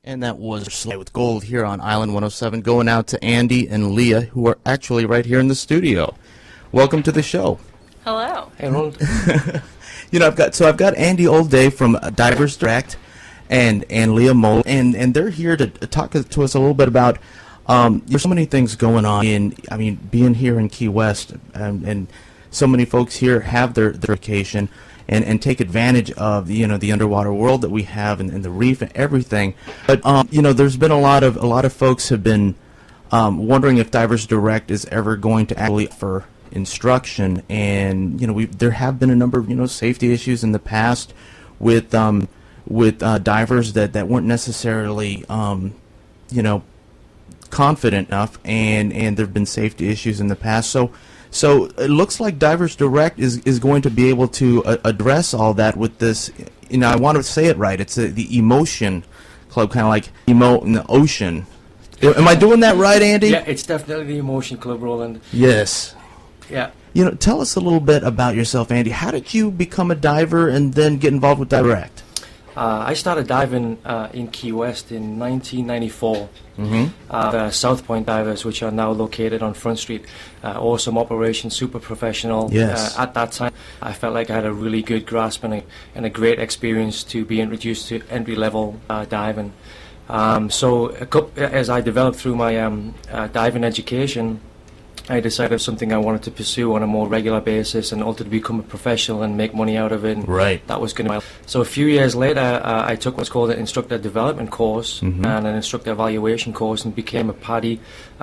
And that was Slay with Gold here on Island 107, going out to Andy and Leah, who are actually right here in the studio. Welcome to the show. Hello. Hey, Ronald. I've got Andy Olday from Divers Direct and Leah Mole, and they're here to talk to us a little bit about there's so many things going on being here in Key West, and so many folks here have their vacation and take advantage of the underwater world that we have and the reef and everything. But there's been a lot of folks have been wondering if Divers Direct is ever going to actually offer instruction, and there have been a number of safety issues in the past with divers that weren't necessarily confident enough, and there have been safety issues in the past. So it looks like Divers Direct is going to be able to address all that with this. I want to say it right. It's the Emocean Club, kind of like Emo in the ocean. Am I doing that right, Andy? Yeah, it's definitely the Emotion Club, Roland. Yes. Yeah. Tell us a little bit about yourself, Andy. How did you become a diver and then get involved with Direct? I started diving in Key West in 1994. The South Point Divers, which are now located on Front Street. Awesome operation, super professional. Yes. At that time, I felt like I had a really good grasp and a great experience to be introduced to entry-level diving. As I developed through my diving education, I decided something I wanted to pursue on a more regular basis and ultimately become a professional and make money out of it. Right. That was going to. So a few years later, I took what's called an instructor development course and an instructor evaluation course, and became a PADI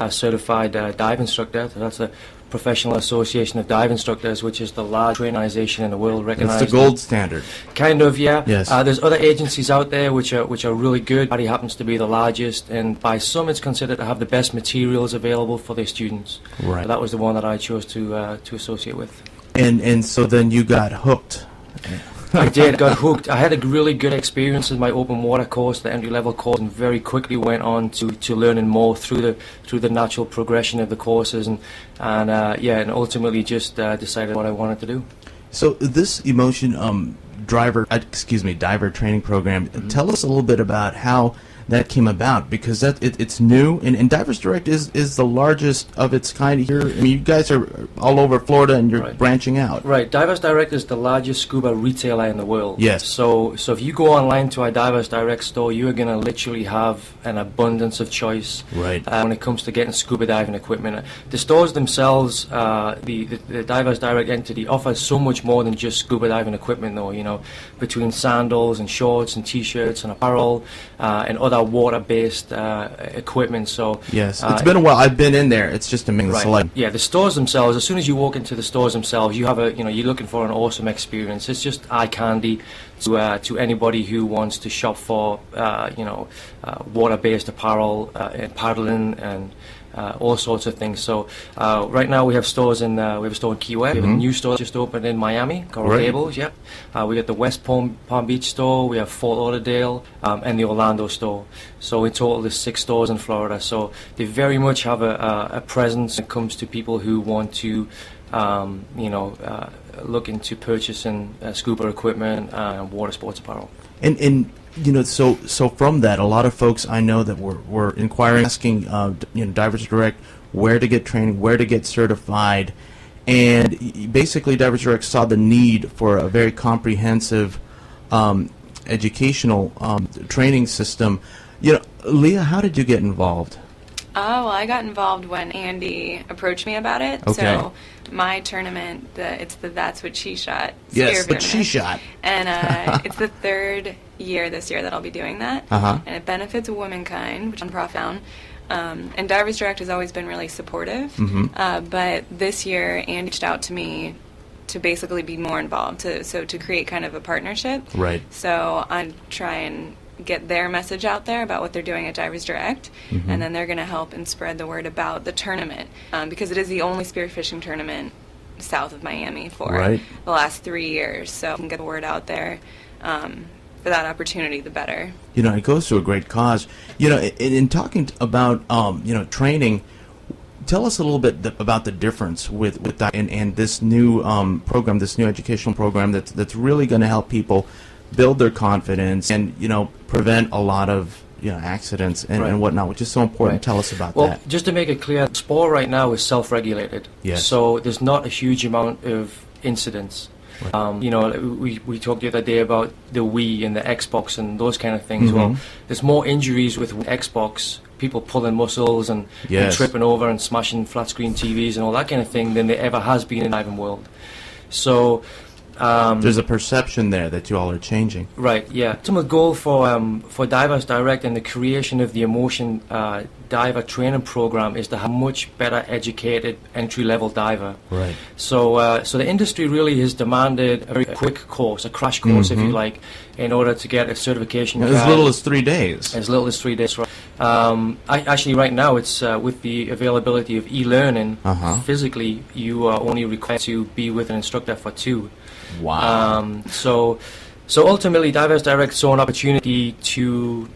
certified dive instructor. So that's a Professional Association of Dive Instructors, which is the largest organization in the world recognized. It's the gold standard. Kind of, yeah. Yes. There's other agencies out there which are really good. PADI happens to be the largest, and by some it's considered to have the best materials available for their students. Right. That was the one that I chose to associate with. And so then you got hooked. I did, got hooked. I had a really good experience in my open water course, the entry-level course, and very quickly went on to learning more through the natural progression of the courses, and ultimately just decided what I wanted to do. So this Emotion diver training program. Tell us a little bit about how that came about, because it's new, and Divers Direct is the largest of its kind here. I mean, you guys are all over Florida, and you're branching out. Right. Divers Direct is the largest scuba retailer in the world. Yes. So if you go online to our Divers Direct store, you are going to literally have an abundance of choice. Right. When it comes to getting scuba diving equipment. The stores themselves, the Divers Direct entity offers so much more than just scuba diving equipment, though. Between sandals and shorts and T-shirts and apparel and other water-based equipment. So yes, it's been a while. I've been in there. It's just amazing. Right. Yeah, the stores themselves. As soon as you walk into the stores themselves, you have you're looking for an awesome experience. It's just eye candy to anybody who wants to shop for water-based apparel and paddling and all sorts of things. So right now we have stores in we have a store in Key West. We have a new store just opened in Miami, Coral Gables. Yep. We got the West Palm Beach store. We have Fort Lauderdale and the Orlando store. So in total, there's 6 stores in Florida. So they very much have a presence when it comes to people who want to look into purchasing scuba equipment and water sports apparel. And so from that, a lot of folks I know that were inquiring, asking, Divers Direct where to get training, where to get certified, and basically Divers Direct saw the need for a very comprehensive educational training system. Leah, how did you get involved? Oh, well, I got involved when Andy approached me about it. Okay. So my tournament, it's the That's What She Shot. Yes, What She Shot. And it's the 3rd year this year that I'll be doing that. Uh-huh. And it benefits womankind, which I'm profound. And Divers Direct has always been really supportive. But this year, Andy reached out to me to basically be more involved, to create kind of a partnership. Right. So I'm trying get their message out there about what they're doing at Divers Direct, and then they're going to help and spread the word about the tournament, because it is the only spearfishing tournament south of Miami for the last 3 years. So if we can get the word out there for that opportunity, the better. It goes to a great cause. In talking about training, tell us a little bit about the difference with that and this new program, this new educational program that's really going to help people build their confidence and prevent a lot of accidents and, Right. and whatnot, which is so important. Right. Tell us about Well, that. just to make it clear, sport right now is self-regulated. Yes. So there's not a huge amount of incidents. We talked the other day about the Wii and the Xbox and those kind of things. Well, there's more injuries with Xbox, people pulling muscles and Yes. tripping over and smashing flat screen TVs and all that kind of thing than there ever has been in the diving world. So There's a perception there that you all are changing. right, yeah. Ultimate goal for Divers Direct and the creation of the Emocean diver training program is to have a much better educated entry-level diver. Right. So the industry really has demanded a very quick course, a crash course, if you like, in order to get a certification. As little as 3 days. As little as 3 days. Right. Actually, right now, it's with the availability of e-learning. Physically, you are only required to be with an instructor for 2. Wow. So ultimately, Divers Direct saw an opportunity to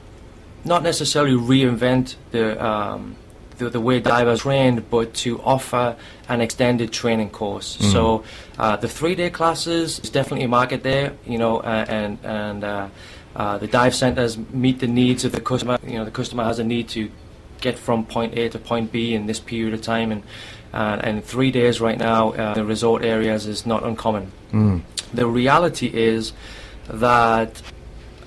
not necessarily reinvent the way divers trained, but to offer an extended training course. So the 3-day classes is definitely a market there, and the dive centers meet the needs of the customer. The customer has a need to get from point A to point B in this period of time, and 3 days right now in the resort areas is not uncommon. The reality is that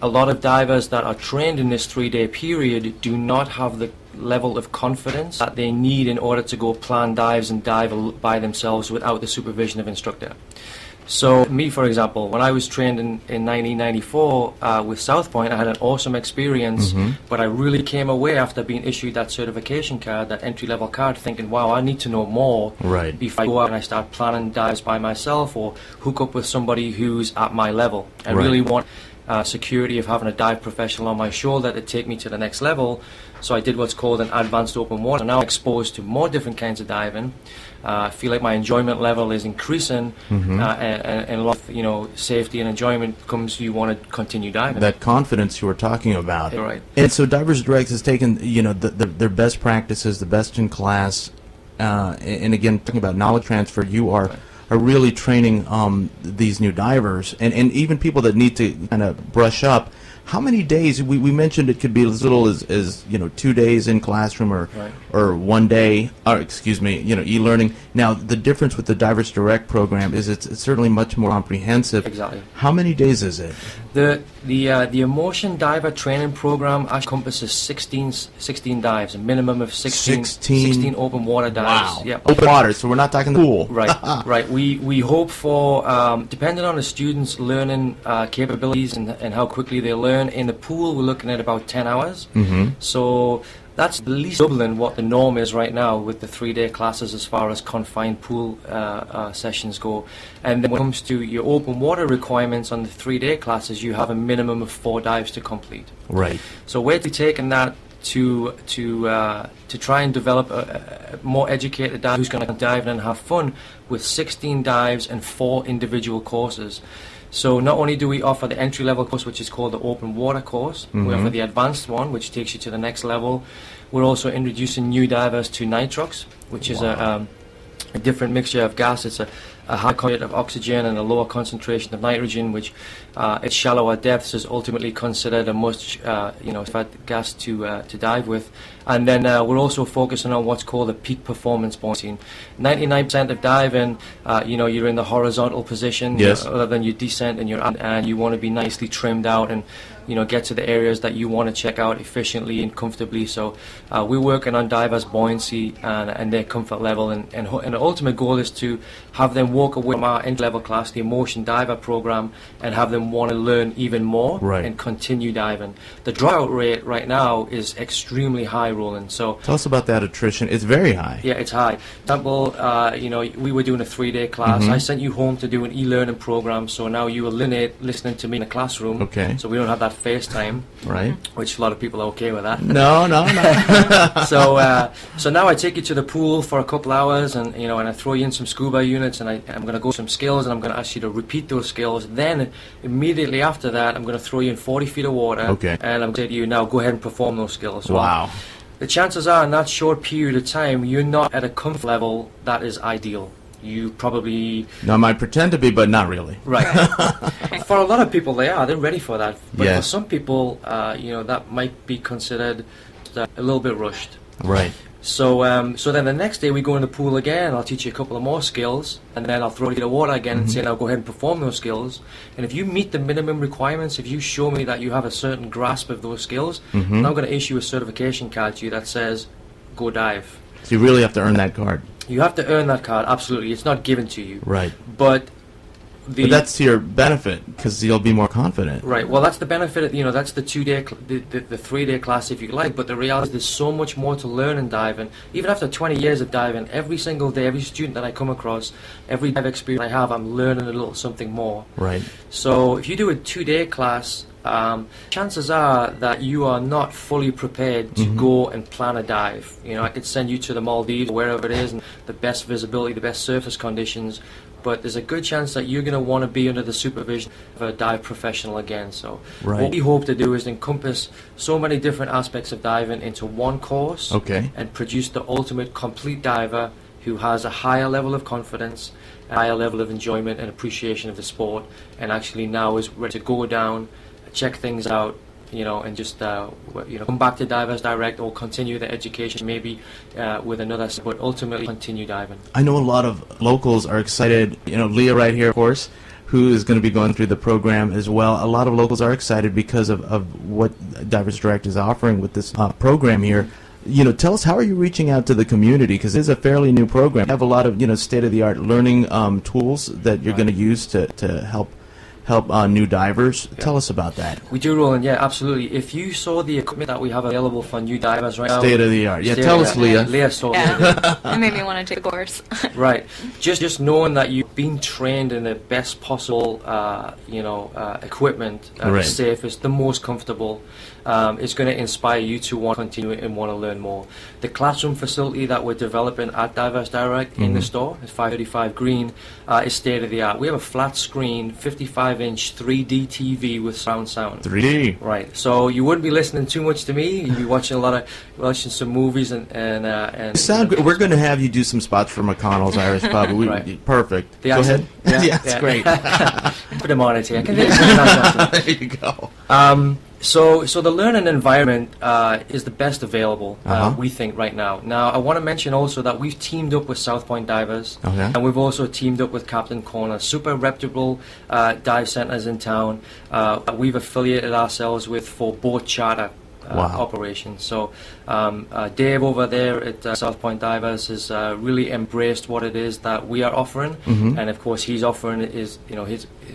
a lot of divers that are trained in this 3-day period do not have the level of confidence that they need in order to go plan dives and dive by themselves without the supervision of instructor. So me, for example, when I was trained in 1994 with South Point, I had an awesome experience, but I really came away after being issued that certification card, that entry-level card, thinking, wow, I need to know more Right. before I go out and I start planning dives by myself or hook up with somebody who's at my level. I Right. really want security of having a dive professional on my shoulder to take me to the next level. So I did what's called an advanced open water. Now I'm exposed to more different kinds of diving. I feel like my enjoyment level is increasing, and a lot of safety and enjoyment comes. You want to continue diving. That confidence you were talking about. Right. And so Divers Direct has taken, their best practices, the best in class, and again, talking about knowledge transfer, you are really training these new divers, and even people that need to kind of brush up. How many days? We mentioned it could be as little as 2 days in classroom or 1 day, or excuse me, e-learning. Now the difference with the Divers Direct program is it's certainly much more comprehensive. Exactly. How many days is it? The Emocean diver training program encompasses 16 dives, a minimum of 16 open water dives. Wow. Yep. Open water, so we're not talking the pool. Right, right. We hope for, depending on the students' learning capabilities and how quickly they learn, in the pool we're looking at about 10 hours. So that's at least doubling what the norm is right now with the 3-day classes as far as confined pool sessions go. And then when it comes to your open water requirements on the 3-day classes, you have a minimum of 4 dives to complete. Right. So we're taking that to try and develop a more educated diver who's going to dive and have fun with 16 dives and 4 individual courses. So not only do we offer the entry-level course, which is called the open water course, we offer the advanced one, which takes you to the next level. We're also introducing new divers to nitrox, which is a different mixture of gas. It's a high content of oxygen and a lower concentration of nitrogen, which at shallower depths is ultimately considered a much fat gas to dive with. And then we're also focusing on what's called the peak performance buoyancy. 99% of diving, you're in the horizontal position, Yes. other than you descent and you want to be nicely trimmed out and get to the areas that you want to check out efficiently and comfortably. So we're working on divers' buoyancy and their comfort level, and the ultimate goal is to have them walk away from our entry-level class, the Emocean Diver program, and have them want to learn even more and continue diving. The dropout rate right now is extremely high, Roland. So Tell us about that attrition. It's very high. yeah, it's high. For example, we were doing a 3-day class. I sent you home to do an e-learning program, so now you eliminate listening to me in the classroom. Okay. So we don't have that FaceTime, Right. which a lot of people are okay with that. No. So now I take you to the pool for a couple hours, and and I throw you in some scuba units, and I'm going to go some skills, and I'm going to ask you to repeat those skills. Then immediately after that, I'm going to throw you in 40 feet of water, Okay. and I'm going to say to you, now go ahead and perform those skills. So Wow. the chances are in that short period of time, you're not at a comfort level that is ideal. you probably No, I might pretend to be, but not really. right. For a lot of people, they're ready for that. But Yes. for some people, that might be considered a little bit rushed. Right. So then the next day we go in the pool again. I'll teach you a couple of more skills, and then I'll throw you the water again and say, now go ahead and perform those skills. And if you meet the minimum requirements, if you show me that you have a certain grasp of those skills, then I'm going to issue a certification card to you that says, go dive. So you really have to earn that card. You have to earn that card, absolutely. It's not given to you. Right. But But that's to your benefit because you'll be more confident. Right. Well, that's the benefit of, that's the 2-day, the 3-day class if you like. But the reality is there's so much more to learn in diving. Even after 20 years of diving, every single day, every student that I come across, every dive experience I have, I'm learning a little something more. Right. So if you do a 2-day class, chances are that you are not fully prepared to go and plan a dive. I could send you to the Maldives, wherever it is, and the best visibility, the best surface conditions. But there's a good chance that you're going to want to be under the supervision of a dive professional again. So what we hope to do is encompass so many different aspects of diving into one course and produce the ultimate complete diver who has a higher level of confidence, a higher level of enjoyment and appreciation of the sport, and actually now is ready to go down, check things out, and just come back to Divers Direct or continue the education maybe with another, but ultimately continue diving. I know a lot of locals are excited. Leah right here, of course, who is going to be going through the program as well. A lot of locals are excited because of what Divers Direct is offering with this program here. Tell us, how are you reaching out to the community? Because it is a fairly new program. You have a lot of state-of-the-art learning tools that you're going to use to help new divers. Tell us about that. We do, Roland. Yeah, absolutely. If you saw the equipment that we have available for new divers right now, state of the art. Yeah, tell us, Leah. Leah saw it. It made me want to take a course. Right. Just knowing that you've been trained in the best possible, equipment, the safest, the most comfortable, is going to inspire you to want to continue and want to learn more. The classroom facility that we're developing at Divers Direct in the store, is 535 Green, is state of the art. We have a flat screen, 55-inch 3D TV with surround sound. 3D. Right. So you wouldn't be listening too much to me. You'd be watching some movies and sound good. We're going to have you do some spots for McConnell's Irish Pub. Perfect. Go ahead. Yeah, that's great. Put them on it here. There you go. So the learning environment is the best available, we think, right now. Now, I want to mention also that we've teamed up with South Point Divers, and we've also teamed up with Captain Corner, super reputable dive centers in town. We've affiliated ourselves with for boat charter operations. So Dave over there at South Point Divers has really embraced what it is that we are offering, and of course he's offering is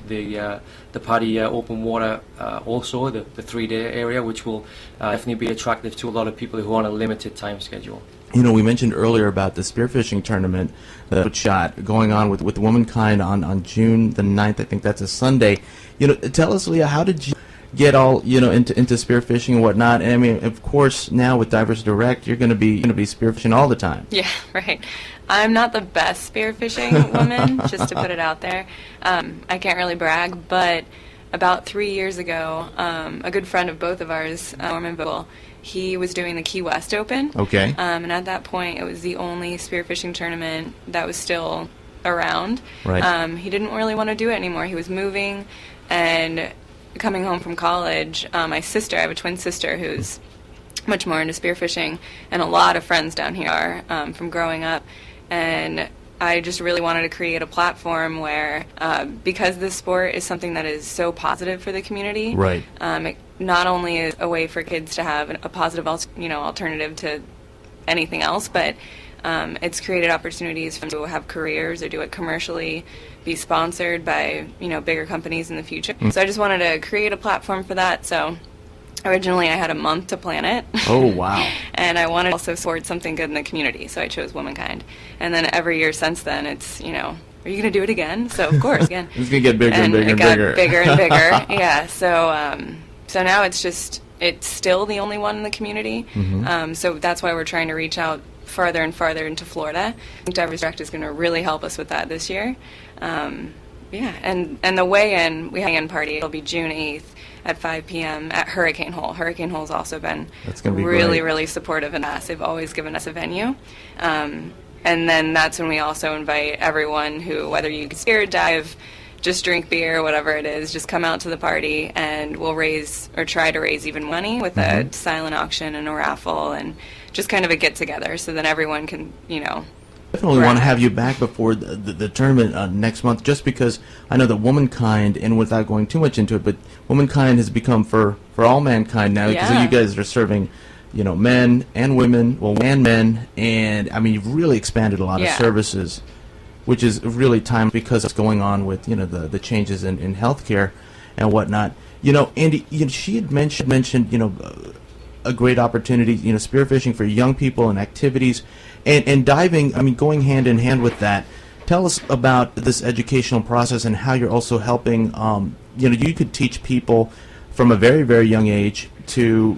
the PADI open water also the 3-day area, which will definitely be attractive to a lot of people who are on a limited time schedule. We mentioned earlier about the spearfishing tournament, the shot going on with Womankind on June the 9th. I think that's a Sunday. Tell us, Leah, how did you get all into spearfishing and whatnot? And I mean, of course, now with Divers Direct, you're going to be spearfishing all the time. Yeah, right. I'm not the best spearfishing woman, just to put it out there. I can't really brag, but about 3 years ago, a good friend of both of ours, Norman Vogel, he was doing the Key West Open. Okay. And at that point, it was the only spearfishing tournament that was still around. Right. He didn't really want to do it anymore. He was moving, and coming home from college, my sister, I have a twin sister who's much more into spearfishing, and a lot of friends down here are from growing up, and I just really wanted to create a platform where, because this sport is something that is so positive for the community, right. It not only is a way for kids to have a positive alternative to anything else, but it's created opportunities for them to have careers or do it commercially, be sponsored by bigger companies in the future. So I just wanted to create a platform for that. So originally I had a month to plan it. Oh, wow. And I wanted to also support something good in the community, so I chose Womankind. And then every year since then, it's, are you going to do it again? So of course, again. It's going to get bigger and bigger and bigger. bigger. It got bigger and bigger. Yeah. So now it's still the only one in the community. So that's why we're trying to reach out farther and farther into Florida. I think Divers Direct is going to really help us with that this year. And the weigh-in, we have a weigh-in party. It'll be June 8th at 5 p.m. at Hurricane Hole. Hurricane Hole's also been That's gonna be really, great. really supportive and us. They've always given us a venue. And then that's when we also invite everyone who, whether you spear dive, just drink beer, whatever it is, just come out to the party, and we'll raise or try to raise even money with a silent auction and a raffle and just kind of a get together, so that everyone can, Definitely want to have you back before the tournament next month, just because I know that womankind, and without going too much into it, but womankind has become for all mankind now, because you guys are serving, men and women, and men, and I mean, you've really expanded a lot of services, which is really time because of what's going on with the changes in healthcare and whatnot. Andy, she had mentioned a great opportunity, spearfishing for young people and activities, and diving. I mean, going hand in hand with that. Tell us about this educational process and how you're also helping. You could teach people from a very, very young age to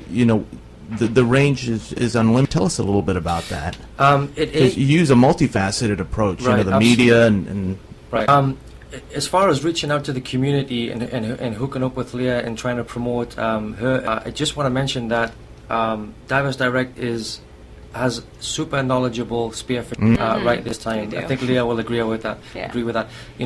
the range is unlimited. Tell us a little bit about that. You use a multifaceted approach, right, the media and right. As far as reaching out to the community and hooking up with Leah and trying to promote her, I just want to mention that Divers Direct has super knowledgeable spearfishing right this time. I think Leah will agree with that. Yeah.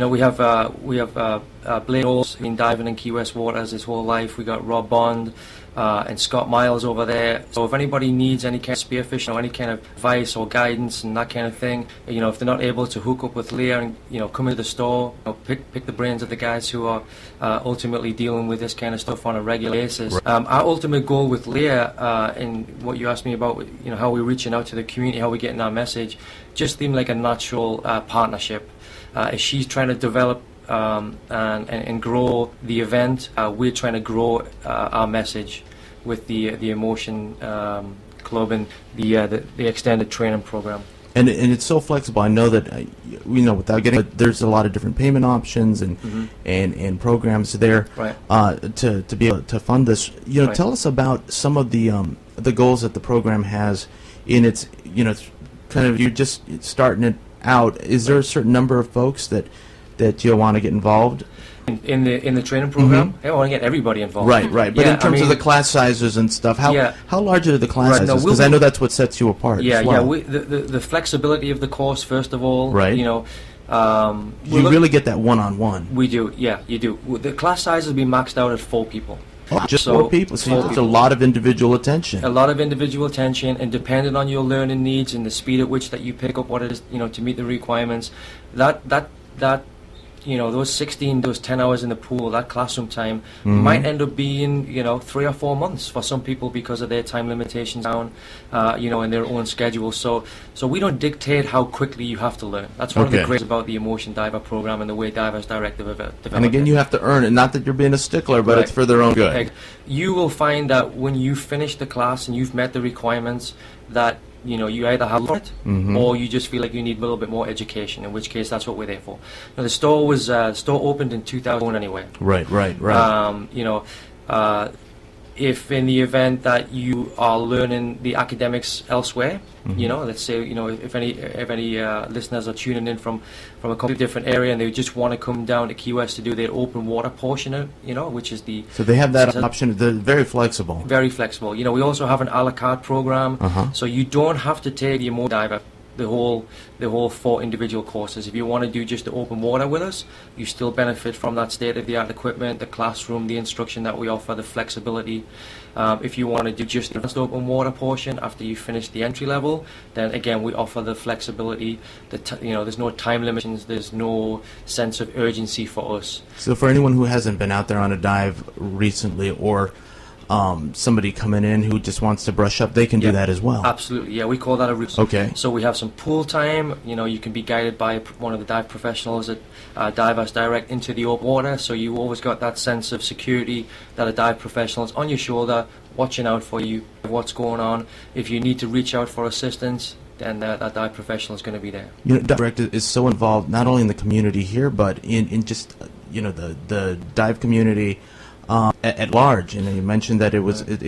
We have Blake Olds been diving in Key West waters his whole life. We got Rob Bond and Scott Miles over there. So if anybody needs any kind of spearfishing or any kind of advice or guidance and that kind of thing, if they're not able to hook up with Leah and come into the store, pick the brains of the guys who are ultimately dealing with this kind of stuff on a regular basis. Right. Our ultimate goal with Leah, and what you asked me about, how we're reaching out to the community, how we're getting our message, just seemed like a natural partnership. As she's trying to develop and grow the event, we're trying to grow our message with the Emocean Club and the extended training program. And it's so flexible. I know that without getting, but there's a lot of different payment options and and programs there to be able to fund this. Tell us about some of the goals that the program has in its kind of, you're just starting it out. Is there a certain number of folks that you'll want to get involved? In the training program, I want to get everybody involved. Right. But in terms of the class sizes and stuff, how large are the class sizes? Because I know that's what sets you apart. The flexibility of the course, first of all. Right. You really get that one-on-one. We do. Yeah, you do. The class sizes will be maxed out at 4 people. Oh, just 4 people. So it's a lot of individual attention. A lot of individual attention, and depending on your learning needs and the speed at which that you pick up what it is, to meet the requirements, that those 10 hours in the pool, that classroom time might end up being 3 or 4 months for some people because of their time limitations down, in their own schedule. So we don't dictate how quickly you have to learn. That's one of the greats about the Emocean Diver program and the way Divers Direct developed. And again, you have to earn it. Not that you're being a stickler, but it's for their own good. You will find that when you finish the class and you've met the requirements, that you either have it or you just feel like you need a little bit more education, in which case that's what we're there for. The store opened in 2000 anyway. Right. If in the event that you are learning the academics elsewhere, let's say if any listeners are tuning in from a completely different area and they just want to come down to Key West to do their open water portion of which is so they have that option. They're very flexible. Very flexible. We also have an a la carte program, so you don't have to take the Emocean Diver the whole 4 individual courses. If you want to do just the open water with us, you still benefit from that state-of-the-art equipment, the classroom, the instruction that we offer, the flexibility. If you want to do just the open water portion after you finish the entry level, then again we offer the flexibility. There's no time limitations. There's no sense of urgency for us. So for anyone who hasn't been out there on a dive recently, or somebody coming in who just wants to brush up, they can do that as well. Absolutely, yeah. We call that a route. Okay. So we have some pool time. You can be guided by one of the dive professionals at Divers Direct into the open water. So you always got that sense of security that a dive professional is on your shoulder, watching out for you, what's going on. If you need to reach out for assistance, then that dive professional is going to be there. Direct is so involved not only in the community here, but in just the dive community. At large, and you mentioned that it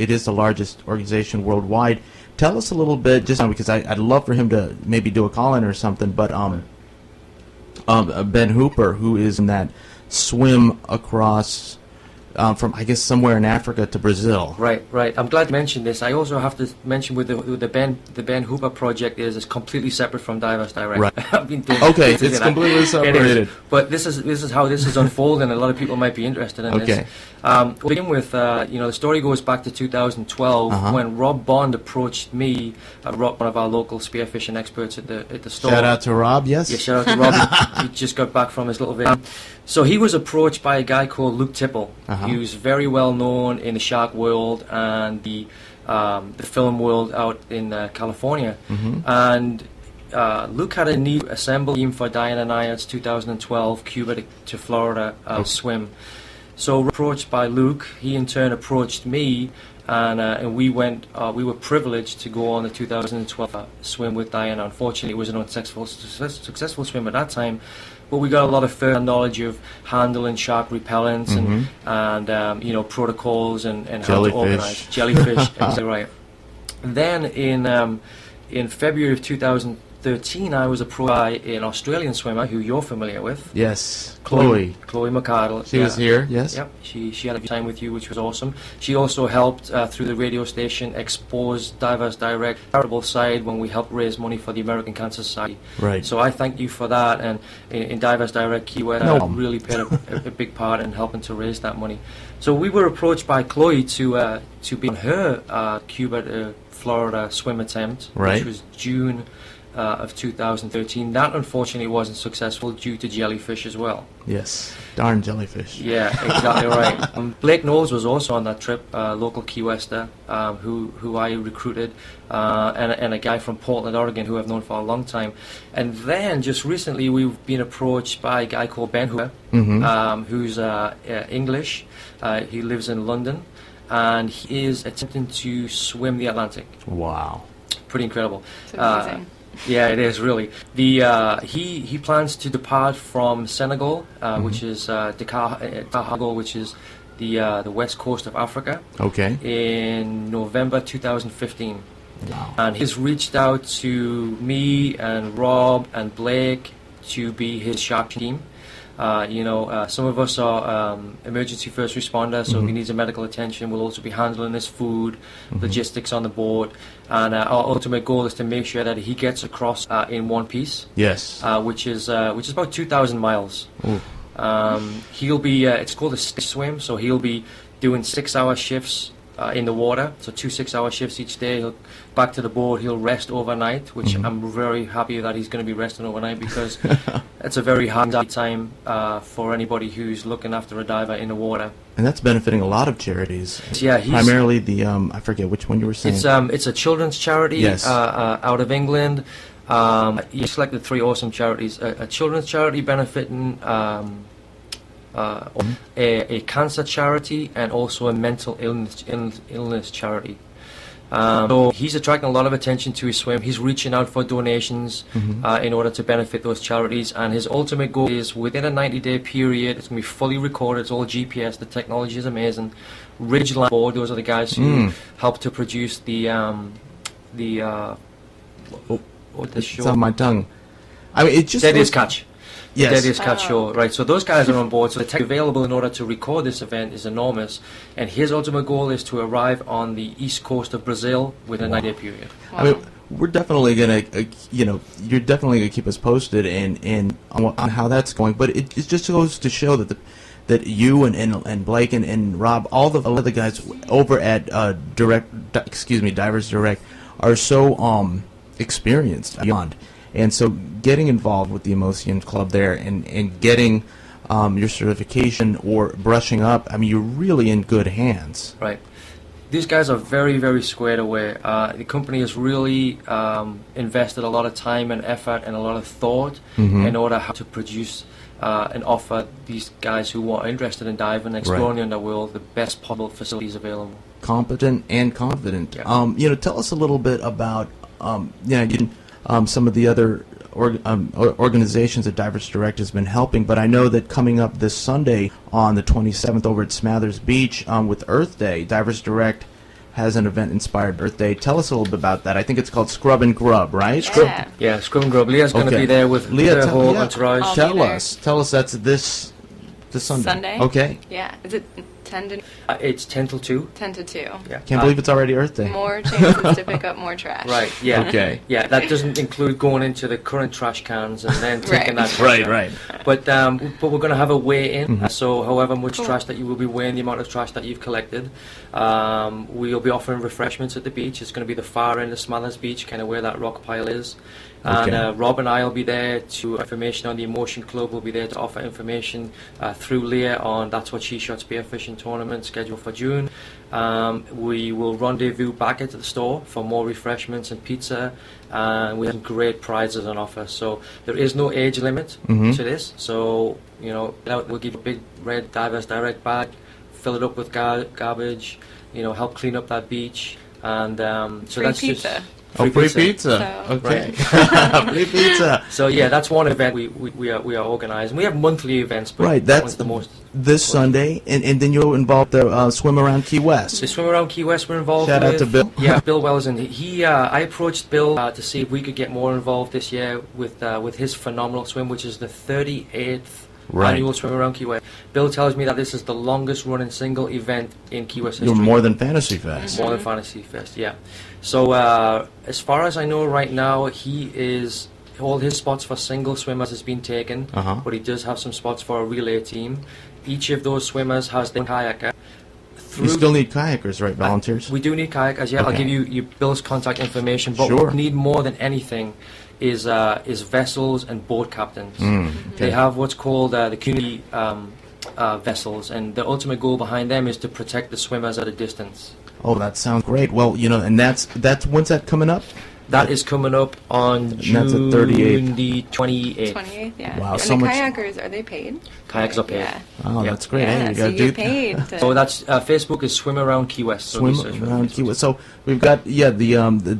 is the largest organization worldwide. Tell us a little bit, just because I'd love for him to maybe do a call-in or something. But Ben Hooper, who is in that swim across from I guess somewhere in Africa to Brazil. Right, right. I'm glad you mentioned this. I also have to mention with the Ben Hooper project is completely separate from Divers Direct. Right. I've been doing Okay, to it's that. completely It separated. is. But this is how this is unfolding. A lot of people might be interested in Okay. this. We'll begin with the story goes back to 2012 when Rob Bond approached me. Rob, one of our local spearfishing experts at the store. Shout out to Rob. Yes. Yeah, shout out to Rob. He just got back from his little video. So he was approached by a guy called Luke Tipple, who's very well known in the shark world and the film world out in California. And Luke had a need to assemble a team for Diana Nayar's 2012 Cuba to Florida swim. So approached by Luke, he in turn approached me, and we went. We were privileged to go on the 2012 swim with Diana. Unfortunately, it was an unsuccessful swim at that time, but we got a lot of further knowledge of handling shark repellents and protocols and how to organize jellyfish. Exactly right. Then in February of 2013, I was approached by an Australian swimmer who you're familiar with. Yes. Chloe McCardle. She was here. Yes. Yep. She had a time with you, which was awesome. She also helped through the radio station expose Divers Direct charitable side when we helped raise money for the American Cancer Society. Right. So I thank you for that, and in Divers Direct, Key West really played a big part in helping to raise that money. So we were approached by Chloe to be on her Cuba to Florida swim attempt, which was June of 2013. That unfortunately wasn't successful due to jellyfish as well. Yes. Darn jellyfish. Yeah, exactly right. Blake Knowles was also on that trip, local Key Wester, who I recruited, and a guy from Portland, Oregon, who I've known for a long time. And then just recently we've been approached by a guy called Ben Hooper, who's English. He lives in London, and he is attempting to swim the Atlantic. Wow. Pretty incredible. It's amazing. Yeah, it is really. He plans to depart from Senegal, which is Dakar, which is the west coast of Africa. Okay. In November 2015. Wow. And he's reached out to me and Rob and Blake to be his shark team. Some of us are emergency first responders, so if he needs a medical attention, we'll also be handling his food, logistics on the board, and our ultimate goal is to make sure that he gets across in one piece. Yes. Which is about 2,000 miles. He'll be it's called a stick swim, so he'll be doing 6-hour shifts in the water, so 2 6-hour shifts each day. He'll back to the board, he'll rest overnight, which I'm very happy that he's going to be resting overnight, because it's a very hard time for anybody who's looking after a diver in the water. And that's benefiting a lot of charities. Yeah, primarily the I forget which one you were saying. It's a children's charity. Yes. Out of England. You selected 3 awesome charities: a children's charity benefiting a cancer charity, and also a mental illness charity. So he's attracting a lot of attention to his swim. He's reaching out for donations in order to benefit those charities, and his ultimate goal is within a 90-day period. It's going to be fully recorded. It's all GPS. The technology is amazing. Ridgeline Board, those are the guys who helped to produce the It's on my tongue. I mean, it just Deadliest Catch. Yes. Deadliest Catch show, right? So those guys are on board. So the tech available in order to record this event is enormous, and his ultimate goal is to arrive on the east coast of Brazil within a 90-day period. I mean, we're definitely gonna, you're definitely gonna keep us posted on how that's going. But it just goes to show that that you and Blake and Rob, all the other guys over at Divers Direct are so experienced beyond. And so getting involved with the Emocean Club there and getting your certification or brushing up, I mean, you're really in good hands. Right. These guys are very, very squared away. The company has really invested a lot of time and effort and a lot of thought in order to produce and offer these guys who are interested in diving, exploring the underworld, the best possible facilities available. Competent and confident. Yeah. Tell us a little bit about some of the other organizations that Divers Direct has been helping, but I know that coming up this Sunday on the 27th over at Smathers Beach with Earth Day, Divers Direct has an event inspired Earth Day. Tell us a little bit about that. I think it's called Scrub and Grub, right? Yeah, Scrub and Grub. Leah's going to be there with her whole entourage. Tell us that's this Sunday. Sunday? Okay. Yeah. Is it It's 10 till 2. 10 to 2. Yeah. Can't believe it's already Earth Day. More chances to pick up more trash. Right, yeah. Okay. Yeah, that doesn't include going into the current trash cans and then taking Right. that trash out. Right. But we're going to have a weigh-in, so however much Cool. trash that you will be weighing the amount of trash that you've collected. We'll be offering refreshments at the beach. It's going to be the far end of Smathers Beach, kind of where that rock pile is. And Okay. Rob and I will be there to information on the Emocean Club. We'll be there to offer information through Leah on That's What She Shot Spearfishing Tournament scheduled for June. We will rendezvous back at the store for more refreshments and pizza, and we have some great prizes on offer. So there is no age limit to this. So we'll give you a big red Divers Direct bag, fill it up with garbage, help clean up that beach, and so Free that's pizza. just. Free pizza. So- Okay. Free pizza. So yeah, that's one event we are organising. We have monthly events, but Right, that that's one's the most. This Sunday, and then you'll involve the swim around Key West. The swim around Key West we're involved Shout with. out to Bill. Yeah, Bill Wells, and I approached Bill to see if we could get more involved this year with his phenomenal swim, which is the 38th Right. annual swim around Key West. Bill tells me that this is the longest running single event in Key West You're history. more than Fantasy Fest. More than Fantasy Fest, yeah. So as far as I know right now, all his spots for single swimmers has been taken, but he does have some spots for a relay team. Each of those swimmers has their kayaker. You still need kayakers, right? Volunteers. We do need kayakers, yeah. I'll Okay. give you Bill's contact information, but Sure. what we need more than anything is vessels and boat captains. Okay. They have what's called the community vessels, and the ultimate goal behind them is to protect the swimmers at a distance. Oh, that sounds great. Well, and that's when's that coming up? That is coming up on that's June the 38th. the 28th. 28th, yeah. Wow, And so the much- kayakers, are they paid? Kayaks are paid. Yeah. Oh, Yeah. that's great. Yeah, Hey, you so gotta you do get paid. To, So that's Facebook is Swim Around Key West. So swim research for around Facebook. Key West. So we've got the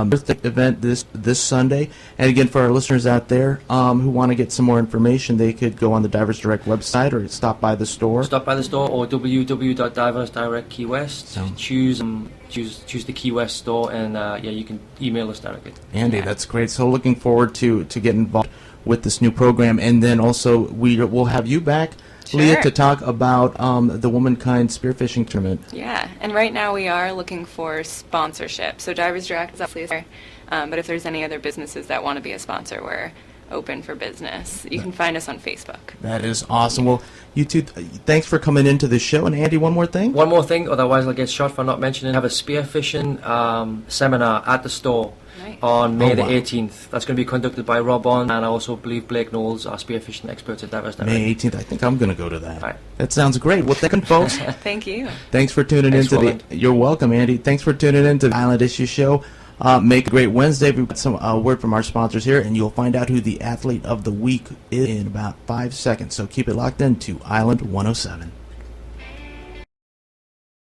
birthday event this Sunday, and again for our listeners out there who want to get some more information, they could go on the Divers Direct website or stop by the store. Stop by the store or www.diversdirectkeywest. Choose the Key West store, and you can email us directly. Andy, that's great. So looking forward to get involved with this new program, and then also we'll have you back, Leah, Sure. to talk about the Womankind Spearfishing Tournament. Yeah, and right now we are looking for sponsorship. So Divers Direct is obviously there, but if there's any other businesses that want to be a sponsor, we're open for business. You can find us on Facebook. That is awesome. Well, you two, thanks for coming into the show. And Andy, one more thing. One more thing, otherwise I'll get shot for not mentioning. I have a spearfishing seminar at the store Nice. on May Oh, the wow. 18th. That's going to be conducted by Rob On, and I also believe Blake Knowles, our spearfishing experts at Divers Direct. May 18th. I think I'm going to go to that. Right. That sounds great. Well, thank you, folks. Thank you. Thanks for tuning Thanks, into Roland. You're welcome, Andy. Thanks for tuning into the Island Issue Show. Make a great Wednesday. We've got some word from our sponsors here, and you'll find out who the Athlete of the Week is in about 5 seconds. So keep it locked in to Island 107.